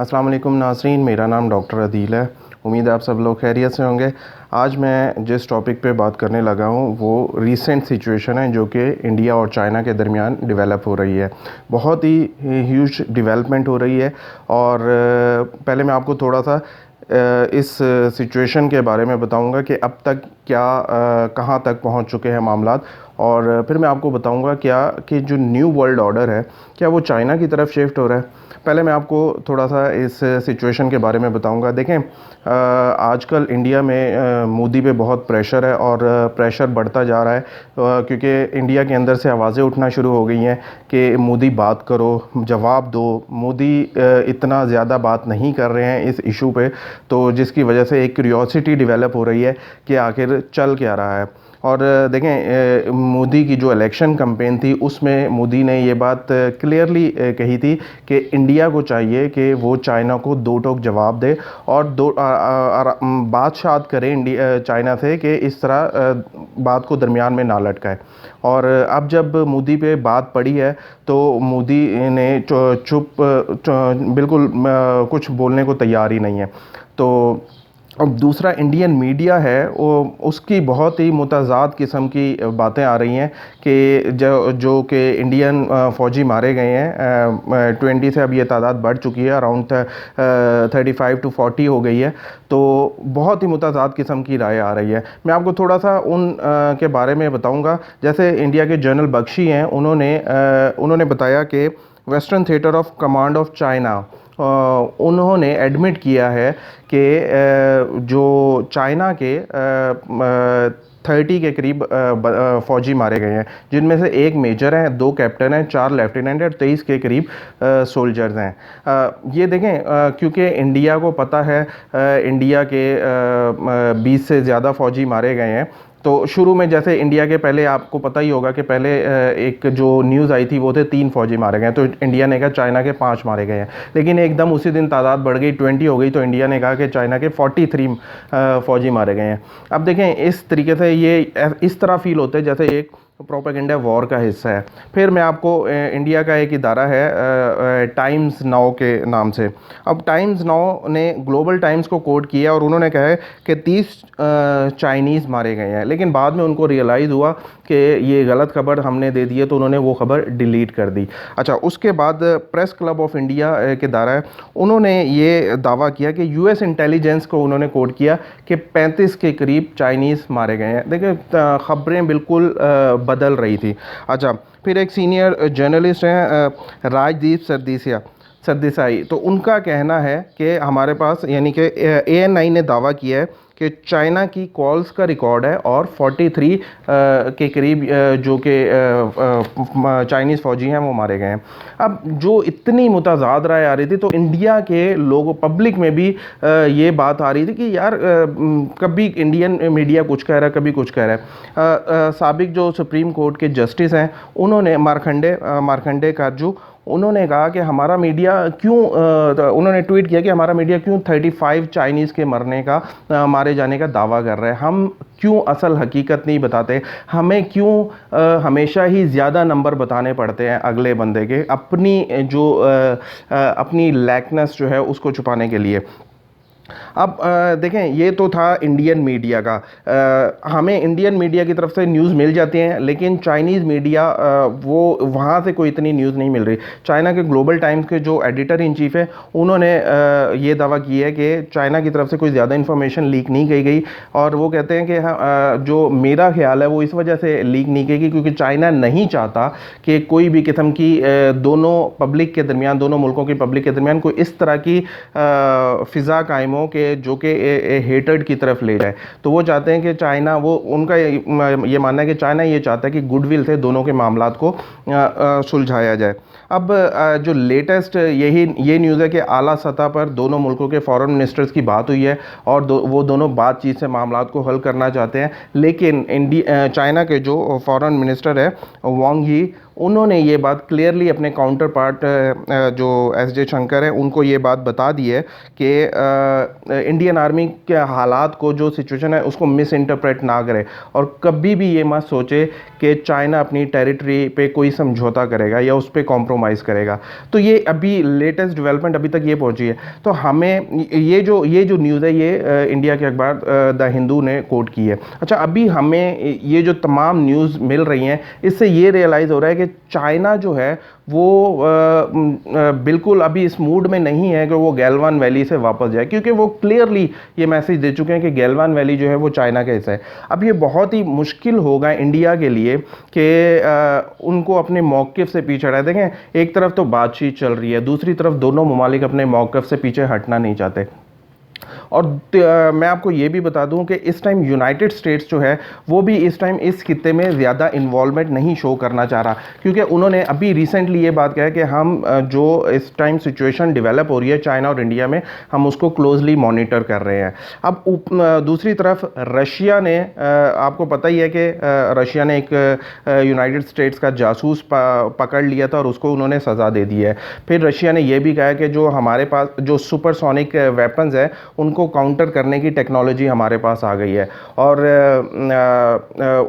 अस्सलाम वालेकुम नाज़रीन, मेरा नाम डॉक्टर अदील है। उम्मीद है आप सब लोग खैरियत से होंगे। आज मैं जिस टॉपिक पे बात करने लगा हूँ वो रीसेंट सिचुएशन है जो कि इंडिया और चाइना के दरमियान डेवलप हो रही है। बहुत ही ह्यूज डेवलपमेंट हो रही है। और पहले मैं आपको थोड़ा सा इस सिचुएशन के बारे में बताऊंगा कि अब तक क्या कहाँ तक पहुँच चुके हैं मामलात। और फिर मैं आपको बताऊंगा क्या कि जो न्यू वर्ल्ड ऑर्डर है क्या वो चाइना की तरफ शिफ्ट हो रहा है। पहले मैं आपको थोड़ा सा इस सिचुएशन के बारे में बताऊंगा। देखें, आजकल इंडिया में मोदी पे बहुत प्रेशर है और प्रेशर बढ़ता जा रहा है, क्योंकि इंडिया के अंदर से आवाज़ें उठना शुरू हो गई हैं कि मोदी बात करो, जवाब दो। मोदी इतना ज़्यादा बात नहीं कर रहे हैं इस इशू पे, तो जिसकी वजह से एक क्यूरियोसिटी डेवलप हो रही है कि आखिर चल क्या रहा है। और देखें, मोदी की जो इलेक्शन कैंपेन थी उसमें मोदी ने ये बात क्लियरली कही थी कि इंडिया को चाहिए कि वो चाइना को दो टोक जवाब दे और बात शात करे इंडिया चाइना से कि इस तरह बात को दरमियान में ना लटकाए। और अब जब मोदी पे बात पड़ी है तो मोदी ने बिल्कुल कुछ बोलने को तैयार ही नहीं है। तो अब दूसरा इंडियन मीडिया है वो उसकी बहुत ही मुतज़ाद किस्म की बातें आ रही हैं कि जो कि इंडियन फ़ौजी मारे गए हैं 20 से अब ये तादाद बढ़ चुकी है, अराउंड 35 to 40 हो गई है। तो बहुत ही मुतज़ाद किस्म की राय आ रही है। मैं आपको थोड़ा सा उन के बारे में बताऊंगा। जैसे इंडिया के जनरल बख्शी हैं, उन्होंने बताया कि western theatre of command of China, उन्होंने एडमिट किया है कि जो चाइना के 30 के करीब फ़ौजी मारे गए हैं, जिनमें से एक मेजर है, 2 कैप्टन हैं, 4 लेफ्टिनेंट और 23 के करीब सोल्जर्स हैं। ये देखें, क्योंकि इंडिया को पता है इंडिया के 20 से ज़्यादा फ़ौजी मारे गए हैं। तो शुरू में जैसे इंडिया के पहले आपको पता ही होगा कि पहले एक जो न्यूज़ आई थी वो थे 3 फ़ौजी मारे गए हैं, तो इंडिया ने कहा चाइना के 5 मारे गए हैं। लेकिन एकदम उसी दिन तादाद बढ़ गई, 20 हो गई, तो इंडिया ने कहा कि चाइना के 43 फ़ौजी मारे गए हैं। अब देखें, इस तरीके से ये इस तरह फील होते हैं जैसे एक प्रोपेगेंडा वॉर का हिस्सा है। फिर मैं आपको इंडिया का एक इदारा है टाइम्स नाउ के नाम से। अब टाइम्स नाउ ने ग्लोबल टाइम्स को कोट किया और उन्होंने कहा है कि 30 चाइनीज़ मारे गए हैं, लेकिन बाद में उनको रियलाइज़ हुआ कि ये गलत खबर हमने दे दी है, तो उन्होंने वो खबर डिलीट कर दी। अच्छा, उसके बाद प्रेस क्लब ऑफ इंडिया के इदारा है, उन्होंने ये दावा किया कि यूएस इंटेलिजेंस को उन्होंने कोट किया कि 35 के करीब चाइनीज़ मारे गए हैं। देखिए, खबरें बिल्कुल बदल रही थी। अच्छा, फिर एक सीनियर जर्नलिस्ट हैं राजदीप सरदेसाई, तो उनका कहना है कि हमारे पास, यानी कि ANI ने दावा किया है कि चाइना की कॉल्स का रिकॉर्ड है और 43 के करीब जो कि चाइनीज़ फ़ौजी हैं वो मारे गए हैं। अब जो इतनी मुतज़ाद राय आ रही थी, तो इंडिया के लोगों पब्लिक में भी ये बात आ रही थी कि यार कभी इंडियन मीडिया कुछ कह रहा है, कभी कुछ कह रहा है। साबिक जो सुप्रीम कोर्ट के जस्टिस हैं, उन्होंने मार्कंडे काजू, उन्होंने कहा कि हमारा मीडिया क्यों उन्होंने ट्वीट किया कि हमारा मीडिया क्यों 35 चाइनीज़ के मारे जाने का दावा कर रहा है। हम क्यों असल हकीकत नहीं बताते? हमें क्यों हमेशा ही ज़्यादा नंबर बताने पड़ते हैं अगले बंदे के, अपनी लैकनेस जो है उसको छुपाने के लिए। अब देखें, ये तो था इंडियन मीडिया का। हमें इंडियन मीडिया की तरफ से न्यूज़ मिल जाती हैं, लेकिन चाइनीज़ मीडिया वो वहाँ से कोई इतनी न्यूज़ नहीं मिल रही। चाइना के ग्लोबल टाइम्स के जो एडिटर इन चीफ़ है, उन्होंने ये दावा किया है कि चाइना की तरफ से कोई ज़्यादा इन्फॉर्मेशन लीक नहीं की गई। और वो कहते हैं कि जो मेरा ख्याल है वो इस वजह से लीक नहीं की गई क्योंकि चाइना नहीं चाहता कि कोई भी किस्म की दोनों पब्लिक के दरमियान, दोनों मुल्कों की पब्लिक के दरमियान कोई इस तरह की फ़िज़ा कायम हो कि जो कि हेटर्ड की तरफ ले जाए। तो वो चाहते हैं कि चाइना, वो उनका ये मानना है कि चाइना ये चाहता है कि गुडविल से दोनों के मामलात को सुलझाया जाए। अब जो लेटेस्ट ये न्यूज़ है कि आला सतह पर दोनों मुल्कों के फॉरेन मिनिस्टर्स की बात हुई है और वो दोनों बातचीत से मामलात को हल करना चाहते हैं। लेकिन चाइना के जो फॉरेन मिनिस्टर है वांग ही, उन्होंने ये बात क्लियरली अपने काउंटर पार्ट जो एस जयशंकर है उनको ये बात बता दी है कि इंडियन आर्मी के हालात को, जो सिचुएशन है उसको मिस इंटरप्रेट ना करे और कभी भी ये मत सोचे कि चाइना अपनी टेरिटरी पे कोई समझौता करेगा या उस पर कॉम्प्रोमाइज़ करेगा। तो ये अभी लेटेस्ट डेवलपमेंट अभी तक ये पहुंची है। तो हमें ये जो न्यूज़ है ये इंडिया के अखबार द हिंदू ने कोट की है। अच्छा, अभी हमें ये जो तमाम न्यूज़ मिल रही हैं इससे ये रियलाइज़ हो रहा है कि चाइना जो है वो बिल्कुल अभी इस मूड में नहीं है कि वो गैलवान वैली से वापस जाए, क्योंकि वो क्लियरली ये मैसेज दे चुके हैं कि गैलवान वैली जो है वो चाइना का हिस्सा है। अब ये बहुत ही मुश्किल होगा इंडिया के लिए कि उनको अपने मौक़िफ़ से पीछे हटाए। देखें, एक तरफ तो बातचीत चल रही है, दूसरी तरफ दोनों ममालिक अपने मौक़िफ़ से पीछे हटना नहीं चाहते। और मैं आपको ये भी बता दूं कि इस टाइम यूनाइटेड स्टेट्स जो है वो भी इस टाइम इस खित्ते में ज़्यादा इन्वॉल्वमेंट नहीं शो करना चाह रहा, क्योंकि उन्होंने अभी रिसेंटली ये बात कहा है कि हम जो इस टाइम सिचुएशन डेवलप हो रही है चाइना और इंडिया में, हम उसको क्लोजली मॉनिटर कर रहे हैं। अब दूसरी तरफ रशिया ने, आपको पता ही है कि रशिया ने एक यूनाइटेड स्टेट्स का जासूस पकड़ लिया था और उसको उन्होंने सज़ा दे दी है। फिर रशिया ने यह भी कहा कि जो हमारे पास जो सुपरसोनिक वेपन्स है उनको काउंटर करने की टेक्नोलॉजी हमारे पास आ गई है। और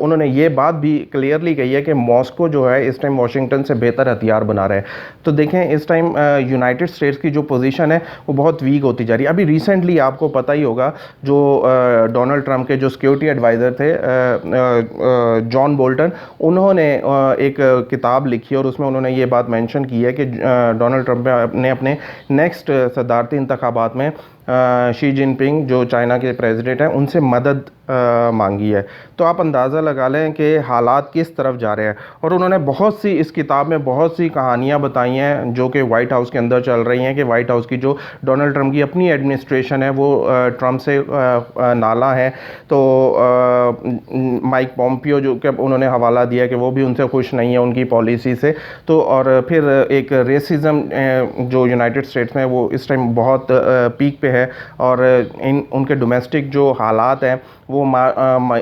उन्होंने ये बात भी क्लियरली कही है कि मॉस्को जो है इस टाइम वाशिंगटन से बेहतर हथियार बना रहे हैं। तो देखें, इस टाइम यूनाइटेड स्टेट्स की जो पोजीशन है वो बहुत वीक होती जा रही है। अभी रिसेंटली आपको पता ही होगा जो डोनाल्ड ट्रंप के जो सिक्योरिटी एडवाइज़र थे जॉन बोल्टन, उन्होंने एक किताब लिखी और उसमें उन्होंने ये बात मेंशन की है कि डोनाल्ड ट्रंप ने अपने नेक्स्ट सदारती इंतखाबात में शी जिनपिंग जो चाइना के प्रेसिडेंट हैं उनसे मदद मांगी है। तो आप अंदाज़ा लगा लें कि हालात किस तरफ जा रहे हैं। और उन्होंने बहुत सी, इस किताब में बहुत सी कहानियाँ बताई हैं जो कि वाइट हाउस के अंदर चल रही हैं, कि वाइट हाउस की जो डोनाल्ड ट्रंप की अपनी एडमिनिस्ट्रेशन है वो ट्रंप से नाला है। तो माइक पॉम्पियो जो कि उन्होंने हवाला दिया कि वो भी उनसे खुश नहीं है उनकी पॉलिसी से। तो और फिर एक रेसिज्म जो यूनाइटेड स्टेट्स में वो इस टाइम बहुत पीक पे है और उनके डोमेस्टिक जो हालात हैं वो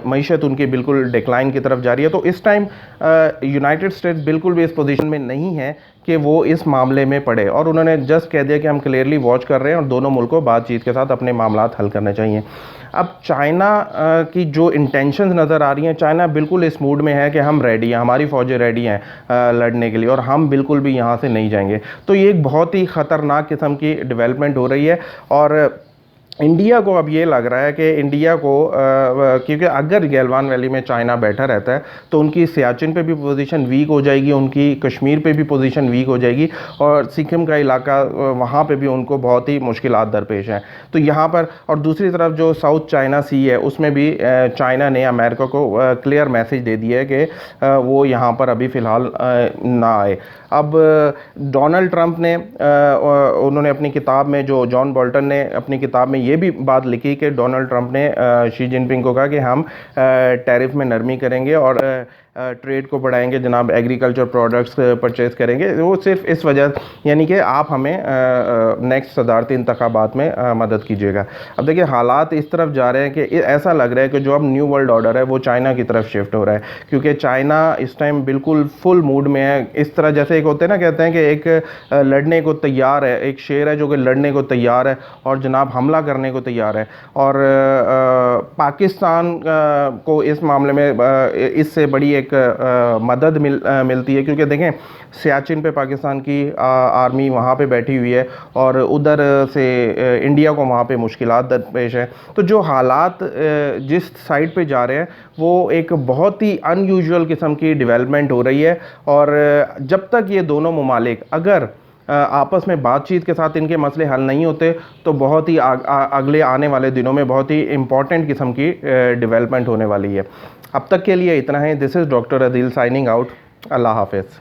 मईशत उनकी बिल्कुल डिक्लाइन की तरफ जा रही है। तो इस टाइम यूनाइटेड स्टेट्स बिल्कुल भी इस पोजीशन में नहीं है कि वो इस मामले में पड़े, और उन्होंने जस्ट कह दिया कि हम क्लियरली वॉच कर रहे हैं और दोनों मुल्कों बातचीत के साथ अपने मामलात हल करने चाहिए। अब चाइना की जो इंटेंशंस नज़र आ रही हैं, चाइना बिल्कुल इस मूड में है कि हम रेडी हैं, हमारी फ़ौजें रेडी हैं लड़ने के लिए और हम बिल्कुल भी यहाँ से नहीं जाएंगे। तो ये एक बहुत ही ख़तरनाक किस्म की डेवलपमेंट हो रही है। और इंडिया को अब ये लग रहा है कि इंडिया को क्योंकि अगर गैलवान वैली में चाइना बैठा रहता है तो उनकी सियाचिन पे भी पोजीशन वीक हो जाएगी, उनकी कश्मीर पे भी पोजीशन वीक हो जाएगी और सिक्किम का इलाका वहाँ पे भी उनको बहुत ही मुश्किलात दरपेश हैं। तो यहाँ पर, और दूसरी तरफ जो साउथ चाइना सी है उसमें भी चाइना ने अमेरिका को क्लियर मैसेज दे दिया है कि वो यहाँ पर अभी फ़िलहाल ना आए। अब डोनाल्ड ट्रंप ने उन्होंने अपनी किताब में, जो जॉन बोल्टन ने अपनी किताब में ये भी बात लिखी कि डोनाल्ड ट्रंप ने शी जिनपिंग को कहा कि हम टैरिफ में नरमी करेंगे और ट्रेड को बढ़ाएंगे, जनाब एग्रीकल्चर प्रोडक्ट्स परचेज़ करेंगे। वो सिर्फ इस वजह, यानी कि आप हमें नेक्स्ट सदारती इंतखाबात में मदद कीजिएगा। अब देखिए, हालात इस तरफ जा रहे हैं कि ऐसा लग रहा है कि जो अब न्यू वर्ल्ड ऑर्डर है वो चाइना की तरफ शिफ्ट हो रहा है, क्योंकि चाइना इस टाइम बिल्कुल फुल मूड में है। इस तरह जैसे एक होते हैं ना, कहते हैं कि एक लड़ने को तैयार है, एक शेर है जो कि लड़ने को तैयार है और जनाब हमला करने को तैयार है। और पाकिस्तान को इस मामले में इससे बड़ी एक मदद मिलती है, क्योंकि देखें सियाचिन पे पाकिस्तान की आर्मी वहाँ पे बैठी हुई है और उधर से इंडिया को वहाँ पे मुश्किलात दरपेश है। तो जो हालात जिस साइड पे जा रहे हैं वो एक बहुत ही अनयूजुअल किस्म की डेवलपमेंट हो रही है। और जब तक ये दोनों ममालिक अगर आपस में बातचीत के साथ इनके मसले हल नहीं होते तो बहुत ही अगले आने वाले दिनों में बहुत ही इम्पॉर्टेंट किस्म की डेवलपमेंट होने वाली है। अब तक के लिए इतना है। This is doctor Adeel signing out. अल्लाह हाफ़िज़।